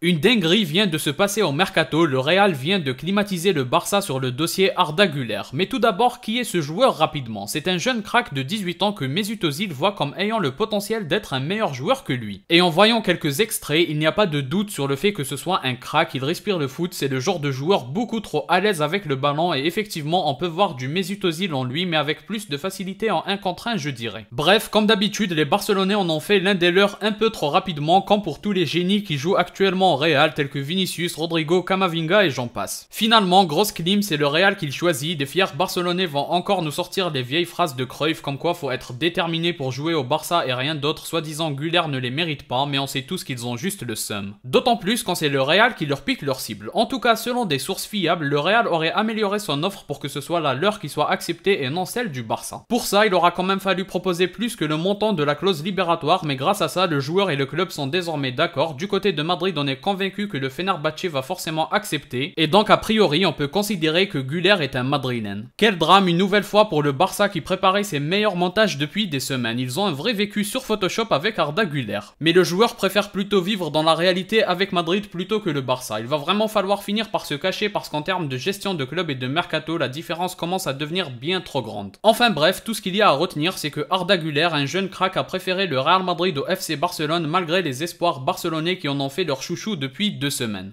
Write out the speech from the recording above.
Une dinguerie vient de se passer au mercato, le Real vient de climatiser le Barça sur le dossier Arda Güler. Mais tout d'abord, qui est ce joueur rapidement? C'est un jeune crack de 18 ans que Mesut Özil voit comme ayant le potentiel d'être un meilleur joueur que lui. Et en voyant quelques extraits, il n'y a pas de doute sur le fait que ce soit un crack, il respire le foot, c'est le genre de joueur beaucoup trop à l'aise avec le ballon et effectivement on peut voir du Mesut Özil en lui mais avec plus de facilité en 1 contre 1 je dirais. Bref, comme d'habitude, les Barcelonais en ont fait l'un des leurs un peu trop rapidement comme pour tous les génies qui jouent actuellement au Real tels que Vinicius, Rodrigo, Camavinga et j'en passe. Finalement, grosse clim, c'est le Real qu'il choisit, des fiers Barcelonais vont encore nous sortir les vieilles phrases de Cruyff comme quoi faut être déterminé pour jouer au Barça et rien d'autre, soi-disant Güler ne les mérite pas mais on sait tous qu'ils ont juste le seum. D'autant plus quand c'est le Real qui leur pique leur cible. En tout cas, selon des sources fiables, le Real aurait amélioré son offre pour que ce soit la leur qui soit acceptée et non celle du Barça. Pour ça, il aura quand même fallu proposer plus que le montant de la clause libératoire, mais grâce à ça, le joueur et le club sont désormais d'accord. Du côté de Madrid, on est convaincu que le Fenerbahçe va forcément accepter, et donc a priori, on peut considérer que Güler est un madrilène. Quel drame une nouvelle fois pour le Barça qui préparait ses meilleurs montages depuis des semaines. Ils ont un vrai vécu sur Photoshop avec Arda Güler. Mais le joueur préfère plutôt vivre dans la réalité avec Madrid plutôt que le Barça. Il va vraiment falloir finir par se cacher parce qu'en termes de gestion de club et de mercato, la différence commence à devenir bien trop grande. Enfin bref, tout ce qu'il y a à retenir, c'est que Arda Güler, un jeune crack, a préféré le Real Madrid au FC Barcelone malgré les espoirs barcelonais qui en ont fait leur chouchou depuis 2 semaines.